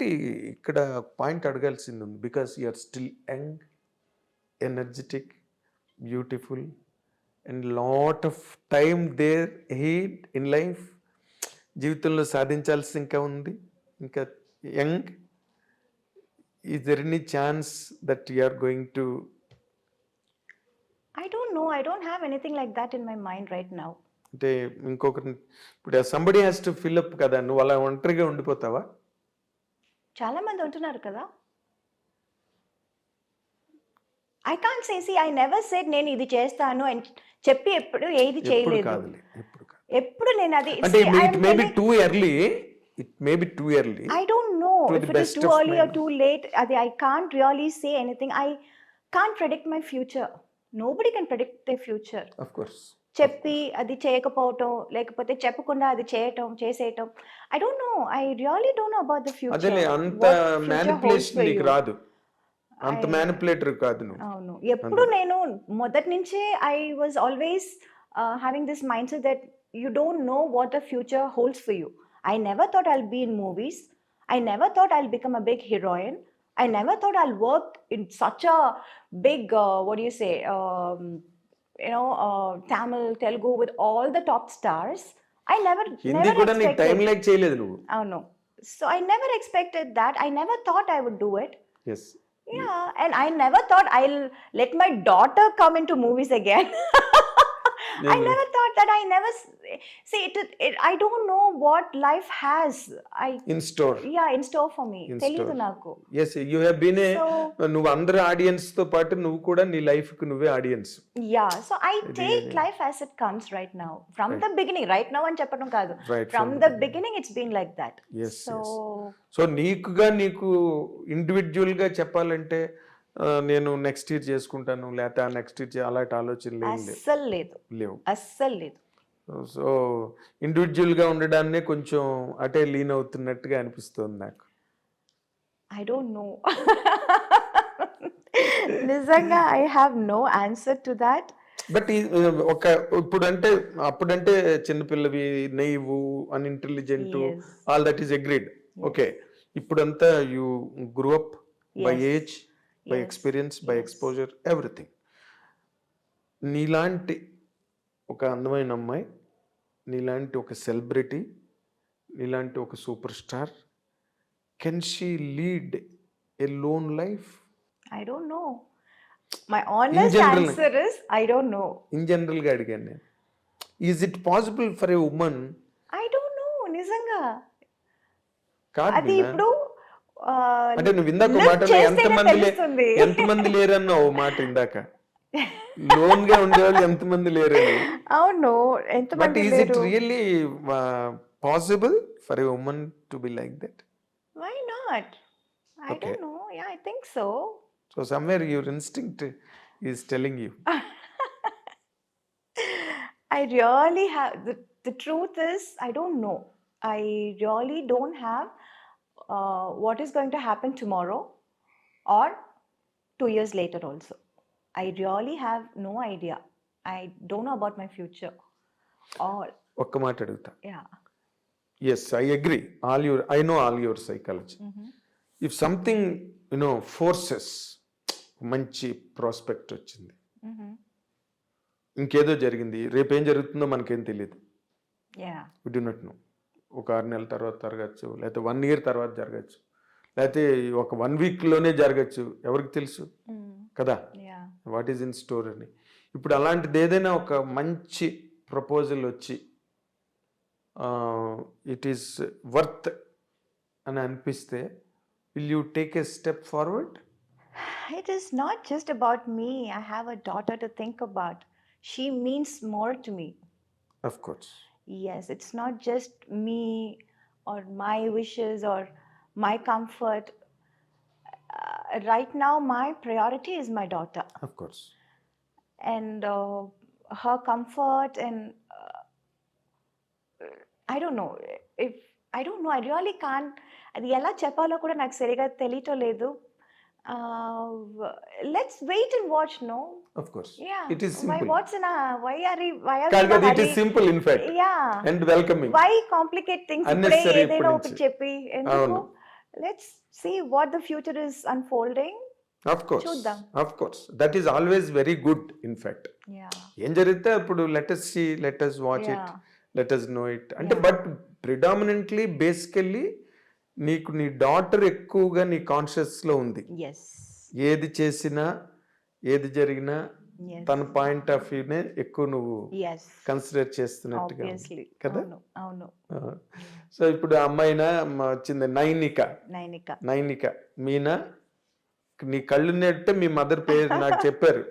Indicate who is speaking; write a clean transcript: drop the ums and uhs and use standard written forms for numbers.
Speaker 1: ఒకటి ఇక్కడ పాయింట్ అడగాల్సింది ఉంది. Because you are still young, energetic, beautiful and lot of time there ahead in life. జీవితంలో సాధించాల్సి ఇంకా ఉంది, ఇంకా young. Is there any chance that you are going to?
Speaker 2: I don't know. I don't have anything like that in my mind right now.
Speaker 1: అంటే ఇంకొకరిని ఇప్పుడు somebody has to fill up కదా, నువ్వు అలా ఒంటరిగా ఉండిపోతావా?
Speaker 2: చాలా మంది ఉంటున్నారు కదా. I can't say, see I never said నేను ఇది చేస్తాను అని చెప్పి ఎప్పుడు ఏది
Speaker 1: ఎప్పుడు
Speaker 2: చేయలేదు.
Speaker 1: కాదులే, ఎప్పుడు కాదు.
Speaker 2: ఎప్పుడు నేను అది
Speaker 1: అంటే it may be too early, it may be too early.
Speaker 2: I don't know
Speaker 1: To
Speaker 2: if
Speaker 1: the
Speaker 2: it is
Speaker 1: best
Speaker 2: too
Speaker 1: of
Speaker 2: early
Speaker 1: my
Speaker 2: or too late. I can't really say anything. I can't predict my future. Nobody can predict their future.
Speaker 1: Of course.
Speaker 2: చెప్పి అది చేయకపోవటం, లేకపోతే చెప్పకుండా అది చేసేయటం. I don't know. I really don't know about the future.
Speaker 1: అదేలే, అంత
Speaker 2: What future holds
Speaker 1: manipulation
Speaker 2: for
Speaker 1: నీకు
Speaker 2: you.
Speaker 1: రాదు, అంత మ్యానిపులేటర్ కాదు నువ్వు.
Speaker 2: అవును. ఎప్పుడు నేను మొదటి నుంచే I was always having this mindset that you don't know what the future holds for you. I never thought I'll be in movies. I never thought I'll become a big heroine. I never thought I'll work in such a big, what do you say, Tamil, Telugu with all the top stars. I never
Speaker 1: Hindi కూడా నీకు time
Speaker 2: expected.
Speaker 1: Like చేయలేదు నువ్వు.
Speaker 2: అవును. So I never expected that. I never thought I would do it.
Speaker 1: Yes.
Speaker 2: Yeah, and I never thought I'll let my daughter come into movies again. I never thought that. I never see it. I don't know what life has.
Speaker 1: In store.
Speaker 2: In store for me.
Speaker 1: In
Speaker 2: తెలీదు
Speaker 1: store.
Speaker 2: నాకు.
Speaker 1: Yes, you have been a,
Speaker 2: So
Speaker 1: నువ్వు అందరి audience తో పాటు నువ్వు కూడా నీ life కు నువ్వే audience.
Speaker 2: yeah, so I take
Speaker 1: Really?
Speaker 2: life as it comes right now. From
Speaker 1: Right.
Speaker 2: the beginning, right now అని చెప్పడం కాదు.
Speaker 1: Right
Speaker 2: From
Speaker 1: from
Speaker 2: the
Speaker 1: the
Speaker 2: beginning it's been like that.
Speaker 1: Yes,
Speaker 2: So
Speaker 1: so నీకు individual గా చెప్పాలంటే నేను next year చేసుకుంటాను, లేకపోతే next year అలాంటి ఆలోచనలు ఏం లేవు.
Speaker 2: అస్సలు లేదు.
Speaker 1: సో ఇండివిజువల్ గా ఉండడాన్నే కొంచెం అటే లీన్ అవుతున్నట్టుగా అనిపిస్తుంది నాకు.
Speaker 2: I don't know. నిజంగా I have no answer to that.
Speaker 1: But ఒక ఇప్పుడంటే అప్పుడంటే చిన్నపిల్లవి, naive, unintelligent,
Speaker 2: Yes.
Speaker 1: All that is agreed. Okay, ఇప్పుడంతా you grow up by
Speaker 2: Yes.
Speaker 1: Age, by
Speaker 2: Yes.
Speaker 1: Experience, by
Speaker 2: Yes.
Speaker 1: Exposure, everything. నీలాంటి ఒక అందమైన అమ్మాయి, నీలాంటి ఒక సెలబ్రిటీ, నీలాంటి ఒక super star, can she lead a lone life?
Speaker 2: I don't know. My honest
Speaker 1: general.
Speaker 2: answer is I don't know.
Speaker 1: In జనరల్గా అడిగాను నేను. Is it possible for a women?
Speaker 2: I don't know. నిజంగా
Speaker 1: కాదు
Speaker 2: అది
Speaker 1: మీనా.
Speaker 2: ఇప్పుడు
Speaker 1: అంటే నువ్వు ఇందాక
Speaker 2: live
Speaker 1: మాటలో
Speaker 2: చేస్తేనే తెలుస్తుంది.
Speaker 1: ఎంతమంది లేరన్నా ఓ మాట ఇందాక, లోన్ గా ఉండేవాళ్ళు ఎంతమంది లేరని.
Speaker 2: అవును,
Speaker 1: బట్
Speaker 2: ఎంతమంది
Speaker 1: ఈజ్ ఇట్
Speaker 2: లేరు.
Speaker 1: Really possible for a women to be like that?
Speaker 2: Why not? I
Speaker 1: Okay.
Speaker 2: don't know. Yeah, I think so.
Speaker 1: So somewhere your instinct is telling you.
Speaker 2: I really have the truth is I don't know. I really don't have what is going to happen tomorrow or 2 years later also. I really have no idea. I don't know about my future. All
Speaker 1: ఒక్క మాట అడుగుతా.
Speaker 2: yeah.
Speaker 1: Yes, I agree. I know all your psychology. If something forces, మంచి prospect వచ్చింది, ఇంకేదో జరిగింది, రేపేం జరుగుతుందో మనకేం తెలియదు.
Speaker 2: Yeah.
Speaker 1: We do not know. ఒక 6 నెలల తర్వాత జరగచ్చు, లేకపోతే 1 year తర్వాత జరగచ్చు, లేకపోతే ఒక 1 weekలోనే జరగచ్చు, ఎవరికి తెలుసు కదా
Speaker 2: Yeah.
Speaker 1: What is in store అని. ఇప్పుడు అలాంటిది ఏదైనా ఒక మంచి ప్రపోజల్ వచ్చి ఇట్ ఈస్ వర్త్ అని అనిపిస్తే, will you take a step forward?
Speaker 2: It is not just about me. I have a daughter to think about. She means more to me.
Speaker 1: Of course.
Speaker 2: Yes, it's not just me or my wishes or my comfort. Right now, my priority is my daughter
Speaker 1: of course.
Speaker 2: and her comfort. And I don't know. I don't know. I really can't. అది ఎలా చెప్పాలో కూడా నాకు సరిగా తెలియటం లేదు. Let's wait and watch, no?
Speaker 1: Of course.
Speaker 2: Yeah.
Speaker 1: It is
Speaker 2: Why?
Speaker 1: simple.
Speaker 2: What's in a? Why are we
Speaker 1: Kaga,
Speaker 2: in a
Speaker 1: it is
Speaker 2: hurry?
Speaker 1: simple in fact
Speaker 2: Yeah.
Speaker 1: and welcoming.
Speaker 2: Why complicate things? ఇప్పుడే
Speaker 1: Unnecessary
Speaker 2: ఏదైనా
Speaker 1: ఇప్పటి
Speaker 2: ఒకటి
Speaker 1: నుంచి.
Speaker 2: చెప్పి ఎందుకు?
Speaker 1: అవును.
Speaker 2: let's see what the future is unfolding.
Speaker 1: Of course,
Speaker 2: చూద్దాం.
Speaker 1: Of course, that is always very good. In fact
Speaker 2: Yeah.
Speaker 1: ఏం జరిగితే అప్పుడు let us see, let us watch it,
Speaker 2: Yeah.
Speaker 1: Let us know it అంటే. బట్ ప్రిడామినెంట్లీ బేసికల్లీ నీకు నీ డాటర్ ఎక్కువగా నీ కాన్షియస్లో ఉంది.
Speaker 2: Yes.
Speaker 1: ఏది చేసినా ఏది జరిగినా
Speaker 2: Yes.
Speaker 1: తన పాయింట్ ఆఫ్ వ్యూనే ఎక్కువ నువ్వు
Speaker 2: Yes.
Speaker 1: కన్సిడర్ చేస్తున్నట్టుగా ఉంది.
Speaker 2: Obviously.
Speaker 1: కదా?
Speaker 2: అవును, అవును.
Speaker 1: సో ఇప్పుడు అమ్మాయినా వచ్చింది నైనిక.
Speaker 2: నైనిక.
Speaker 1: నైనిక మీనా నీ కళ్ళు నెట్టే మీ మదర్ పేరు నాకు చెప్పారు.